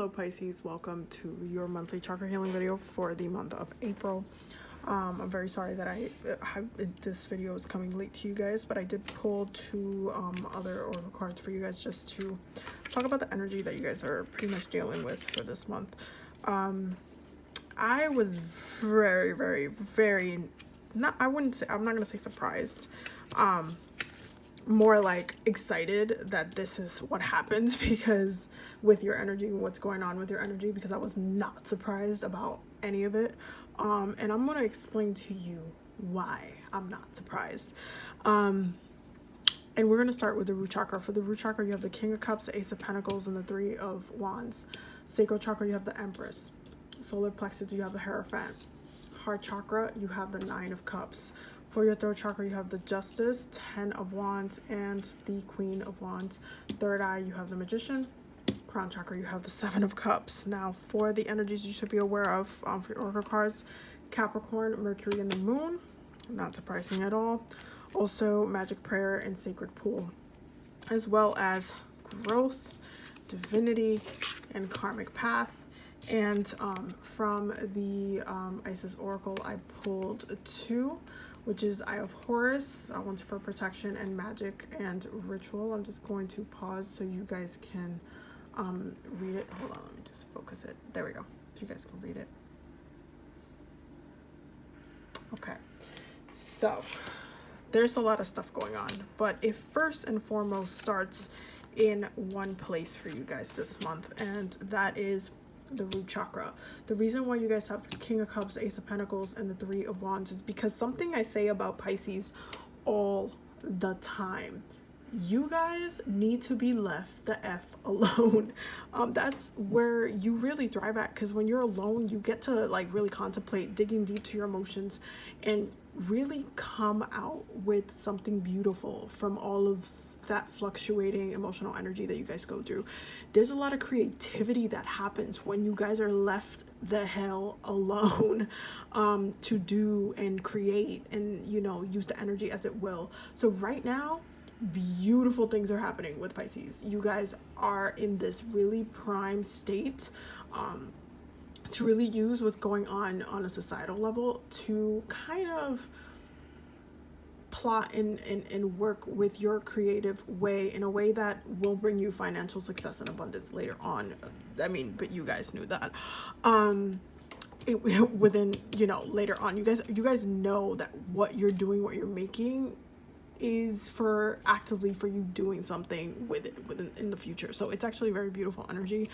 Hello Pisces, welcome to your monthly chakra healing video for the month of April. I'm very sorry that this video is coming late to you guys, but I did pull two other oracle cards for you guys just to talk about the energy that you guys are pretty much dealing with for this month. I was very I'm not gonna say surprised, more like excited that this is what happens because with your energy, what's going on with your energy, because I was not surprised about any of it. And I'm going to explain to you why I'm not surprised. And we're going to start with the root chakra. For the root chakra, you have the King of Cups, the Ace of Pentacles, and the Three of Wands. Sacral chakra, you have the Empress. Solar plexus, you have the Hierophant. Heart chakra, you have the Nine of Cups. For your throat chakra, you have the Justice, 10 of Wands, and the Queen of Wands. Third eye, you have the Magician. Crown chakra, you have the Seven of Cups. Now, for the energies you should be aware of for your oracle cards, Capricorn, Mercury, and the Moon. Not surprising at all. Also, Magic Prayer and Sacred Pool, as well as Growth, Divinity, and Karmic Path. And from the Isis Oracle, I pulled two, which is Eye of Horus, one's for protection, and magic and ritual. I'm just going to pause so you guys can read it. Hold on, let me just focus it. There we go, so you guys can read it. Okay, so there's a lot of stuff going on, but it first and foremost starts in one place for you guys this month, and that is the root chakra. The reason why you guys have the King of Cups, Ace of Pentacles, and the Three of Wands is because something I say about Pisces all the time: you guys need to be left the F alone. That's where you really thrive at, because when you're alone, you get to like really contemplate, digging deep to your emotions, and really come out with something beautiful from all of that fluctuating emotional energy that you guys go through. There's a lot of creativity that happens when you guys are left the hell alone to do and create and, you know, use the energy as it will. So right now, beautiful things are happening with Pisces. You guys are in this really prime state to really use what's going on a societal level to kind of plot and work with your creative way in a way that will bring you financial success and abundance later on. I mean, but you guys knew that within, you know, later on, you guys know that what you're doing, what you're making is for actively for you doing something with it in the future. So it's actually very beautiful energy.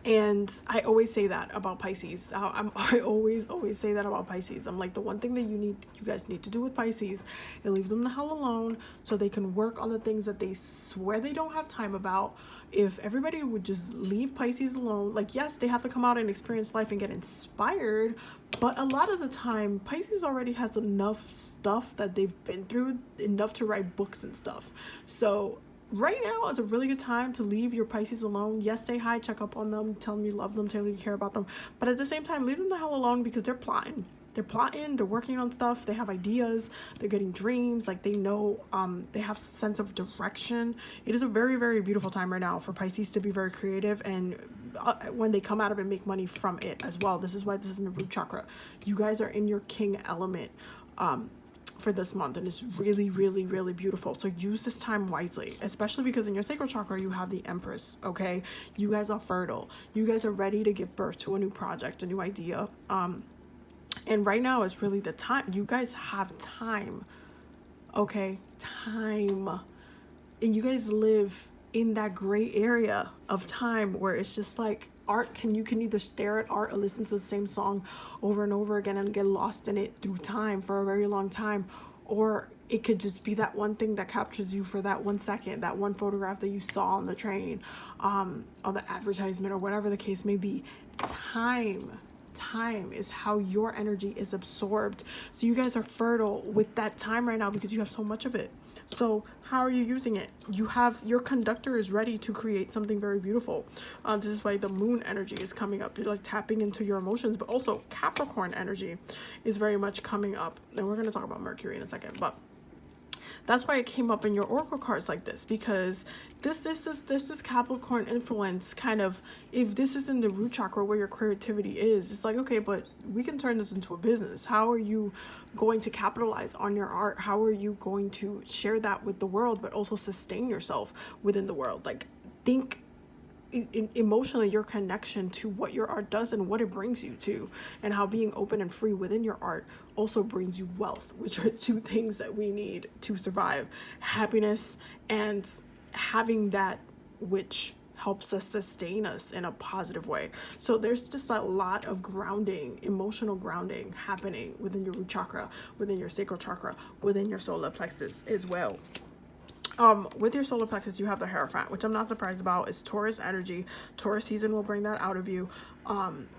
And I always say that about Pisces. I always say that about Pisces. I'm like, the one thing that you guys need to do with Pisces is leave them the hell alone so they can work on the things that they swear they don't have time about. If everybody would just leave Pisces alone, like, yes, they have to come out and experience life and get inspired, but a lot of the time Pisces already has enough stuff that they've been through, enough to write books and stuff. So right now is a really good time to leave your Pisces alone. Yes, say hi, check up on them, tell them you love them, tell them you care about them, but at the same time, leave them the hell alone, because they're plotting. They're working on stuff, they have ideas, they're getting dreams, like they know, they have sense of direction. It is a very beautiful time right now for Pisces to be very creative, and when they come out of it, make money from it as well. This is why this is in the root chakra. You guys are in your king element for this month, and it's really beautiful. So use this time wisely, especially because in your sacral chakra you have the Empress. Okay, you guys are fertile, you guys are ready to give birth to a new project, a new idea, and right now is really the time. You guys have time, okay, time, and you guys live in that gray area of time where it's just like art. You can either stare at art or listen to the same song over and over again and get lost in it through time for a very long time, or it could just be that one thing that captures you for that 1 second, that one photograph that you saw on the train, or the advertisement, or whatever the case may be. Time is how your energy is absorbed. So you guys are fertile with that time right now because you have so much of it. So how are you using it? Your conductor is ready to create something very beautiful. This is why the moon energy is coming up. You're like tapping into your emotions, but also Capricorn energy is very much coming up. And we're going to talk about Mercury in a second, but That's why it came up in your oracle cards like this, because this is Capricorn influence kind of. If this is in the root chakra where your creativity is, it's like, okay, but we can turn this into a business. How are you going to capitalize on your art? How are you going to share that with the world, but also sustain yourself within the world? Like, think emotionally your connection to what your art does and what it brings you to, and how being open and free within your art also brings you wealth, which are two things that we need to survive: happiness and having that which helps us sustain us in a positive way. So there's just a lot of grounding, emotional grounding happening within your root chakra, within your sacral chakra, within your solar plexus as well. With your solar plexus, you have the Hierophant, which I'm not surprised about. It's Taurus energy. Taurus season will bring that out of you.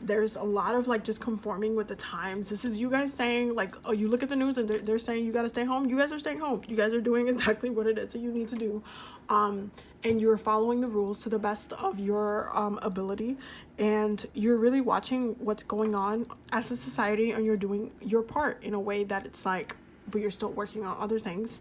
There's a lot of like just conforming with the times. This is you guys saying like, oh, you look at the news and they're saying you got to stay home. You guys are staying home. You guys are doing exactly what it is that you need to do. And you're following the rules to the best of your ability. And you're really watching what's going on as a society, and you're doing your part in a way that it's like, but you're still working on other things.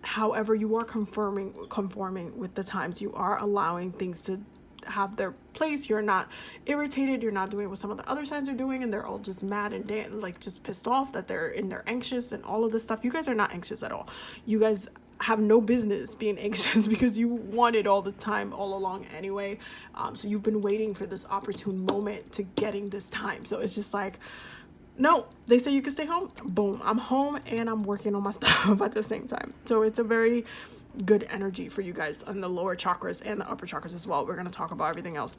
However, you are conforming with the times. You are allowing things to have their place. You're not irritated. You're not doing what some of the other signs are doing, and they're all just mad and like just pissed off that they're anxious and all of this stuff. You guys are not anxious at all. You guys have no business being anxious because you want it all the time, all along anyway. So you've been waiting for this opportune moment to getting this time. So it's just like, no, they say you can stay home. Boom, I'm home and I'm working on my stuff at the same time. So it's a very good energy for you guys on the lower chakras and the upper chakras as well. We're going to talk about everything else.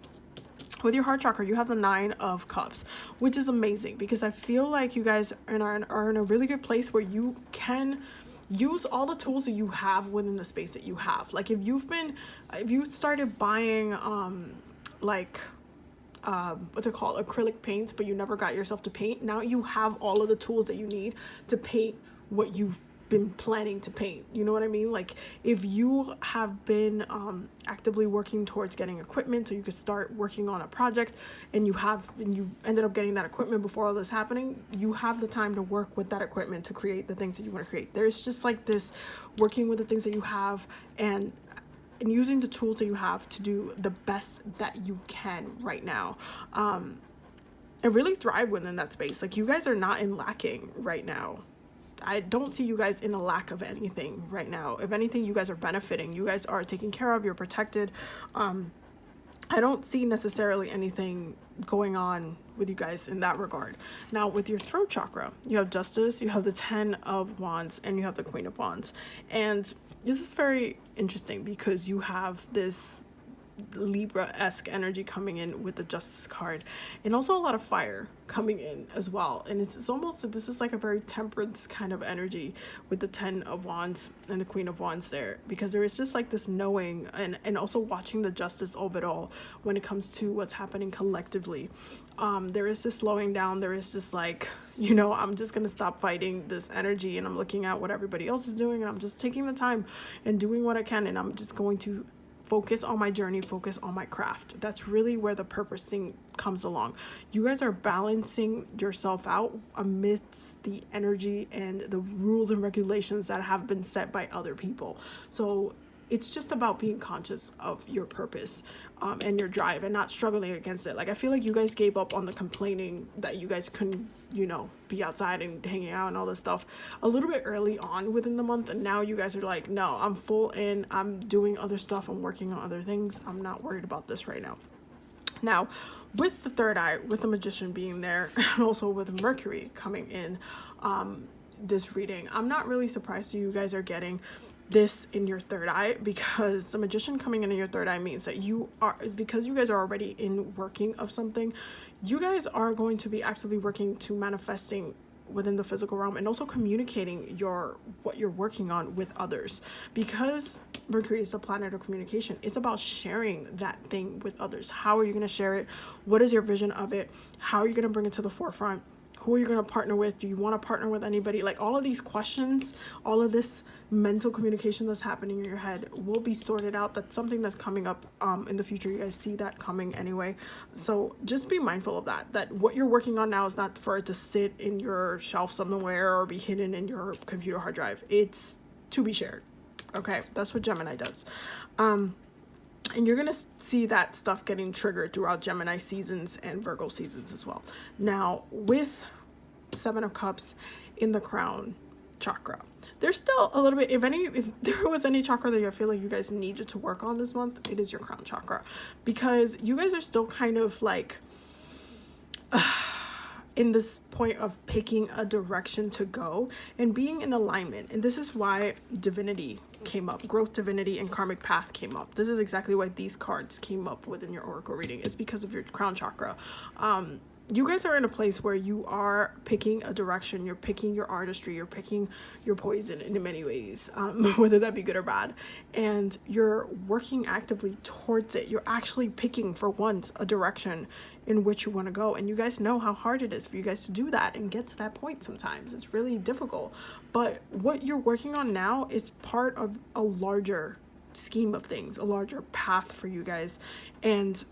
With your heart chakra, you have the 9 of Cups, which is amazing because I feel like you guys are in a really good place where you can use all the tools that you have within the space that you have. Like if you started buying what's it called, acrylic paints, but you never got yourself to paint, now you have all of the tools that you need to paint what you've been planning to paint. You know what I mean? Like if you have been actively working towards getting equipment so you could start working on a project, and you ended up getting that equipment before all this happening, you have the time to work with that equipment to create the things that you want to create. There's just like this working with the things that you have and using the tools that you have to do the best that you can right now, and really thrive within that space. Like you guys are not in lacking right now. I don't see you guys in a lack of anything right now. If anything, you guys are benefiting. You guys are taken care of. You're protected. I don't see necessarily anything going on with you guys in that regard. Now, with your throat chakra, you have Justice, you have the 10 of Wands, and you have the Queen of Wands. And this is very interesting because you have this Libra-esque energy coming in with the Justice card, and also a lot of fire coming in as well. And it's almost, this is like a very temperance kind of energy with the 10 of Wands and the Queen of Wands there, because there is just like this knowing and also watching the justice of it all when it comes to what's happening collectively. There is this slowing down. There is this like, you know, I'm just going to stop fighting this energy, and I'm looking at what everybody else is doing, and I'm just taking the time and doing what I can, and I'm just going to focus on my journey, focus on my craft. That's really where the purpose thing comes along. You guys are balancing yourself out amidst the energy and the rules and regulations that have been set by other people. So it's just about being conscious of your purpose and your drive, and not struggling against it. Like I feel like you guys gave up on the complaining that you guys couldn't, you know, be outside and hanging out and all this stuff a little bit early on within the month, and now you guys are like, no, I'm full in, I'm doing other stuff, I'm working on other things, I'm not worried about this right now. Now, with the third eye, with the Magician being there, and also with Mercury coming in this reading, I'm not really surprised you guys are getting this in your third eye, because the Magician coming in your third eye means that you are, because you guys are already in working of something, you guys are going to be actively working to manifesting within the physical realm, and also communicating what you're working on with others, because Mercury is the planet of communication. It's about sharing that thing with others. How are you going to share it? What is your vision of it? How are you going to bring it to the forefront? Who are you going to partner with? Do you want to partner with anybody? Like all of these questions, all of this mental communication that's happening in your head will be sorted out. That's something that's coming up in the future. You guys see that coming anyway. So just be mindful of that what you're working on now is not for it to sit in your shelf somewhere or be hidden in your computer hard drive. It's to be shared. Okay, that's what Gemini does. And you're gonna see that stuff getting triggered throughout Gemini seasons and Virgo seasons as well. Now, with Seven of Cups in the crown chakra, there's still a little bit, if there was any chakra that you feel like you guys needed to work on this month, it is your crown chakra, because you guys are still kind of like in this point of picking a direction to go and being in alignment. And this is why divinity came up, growth, divinity, and karmic path came up. This is exactly why these cards came up within your oracle reading, is because of your crown chakra. You guys are in a place where you are picking a direction, you're picking your artistry, you're picking your poison in many ways, whether that be good or bad, and you're working actively towards it. You're actually picking for once a direction in which you want to go, and you guys know how hard it is for you guys to do that and get to that point. Sometimes it's really difficult, but what you're working on now is part of a larger scheme of things, a larger path for you guys, and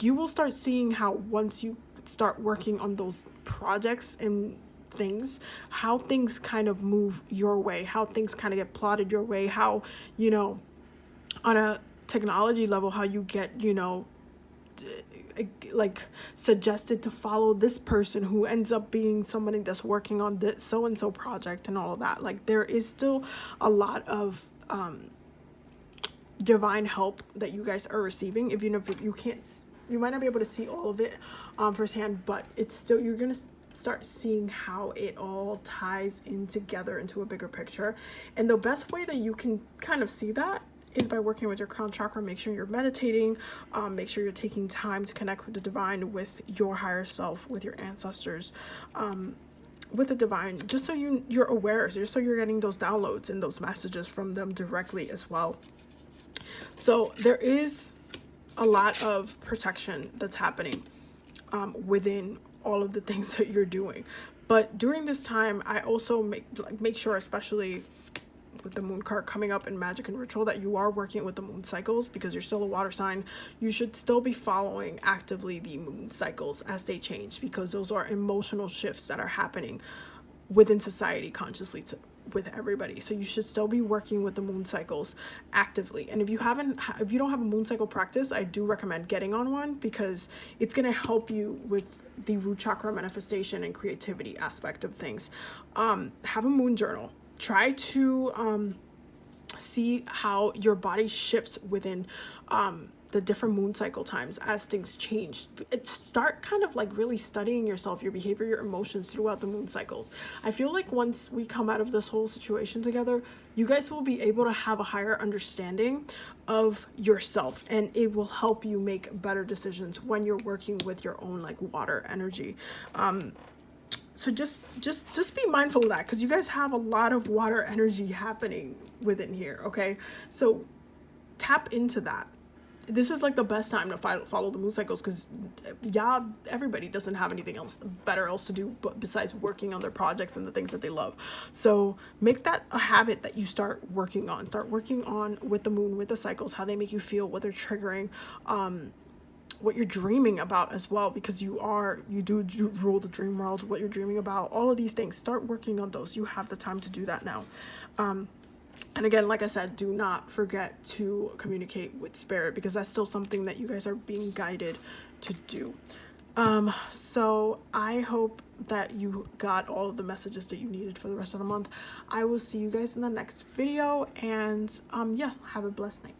you will start seeing how once you start working on those projects and things, how things kind of move your way, how things kind of get plotted your way, how, you know, on a technology level, how you get, you know, like suggested to follow this person who ends up being somebody that's working on this so-and-so project and all of that. Like, there is still a lot of divine help that you guys are receiving, even if you can't, you might not be able to see all of it firsthand, but it's still, you're gonna start seeing how it all ties in together into a bigger picture. And the best way that you can kind of see that is by working with your crown chakra. Make sure you're meditating, make sure you're taking time to connect with the divine, with your higher self, with your ancestors, with the divine, just so you're aware, just so you're getting those downloads and those messages from them directly as well. So there is a lot of protection that's happening within all of the things that you're doing. But during this time, I also make sure, especially with the moon card coming up in magic and ritual, that you are working with the moon cycles, because you're still a water sign. You should still be following actively the moon cycles as they change, because those are emotional shifts that are happening within society consciously with everybody. So you should still be working with the moon cycles actively. And if you don't have a moon cycle practice, I do recommend getting on one, because it's going to help you with the root chakra manifestation and creativity aspect of things. Have a moon journal. Try to see how your body shifts within the different moon cycle times as things change. Start kind of like really studying yourself, your behavior, your emotions throughout the moon cycles. I feel like once we come out of this whole situation together, you guys will be able to have a higher understanding of yourself, and it will help you make better decisions when you're working with your own like water energy. So just be mindful of that, because you guys have a lot of water energy happening within here. Okay, so tap into that. This is like the best time to follow the moon cycles, because yeah, everybody doesn't have anything better else to do besides working on their projects and the things that they love. So make that a habit that you start working on with the moon, with the cycles, how they make you feel, what they're triggering, what you're dreaming about as well, because you do rule the dream world, what you're dreaming about, all of these things. Start working on those. You have the time to do that now. And again, like I said, do not forget to communicate with spirit, because that's still something that you guys are being guided to do. So I hope that you got all of the messages that you needed for the rest of the month. I will see you guys in the next video, and yeah, have a blessed night.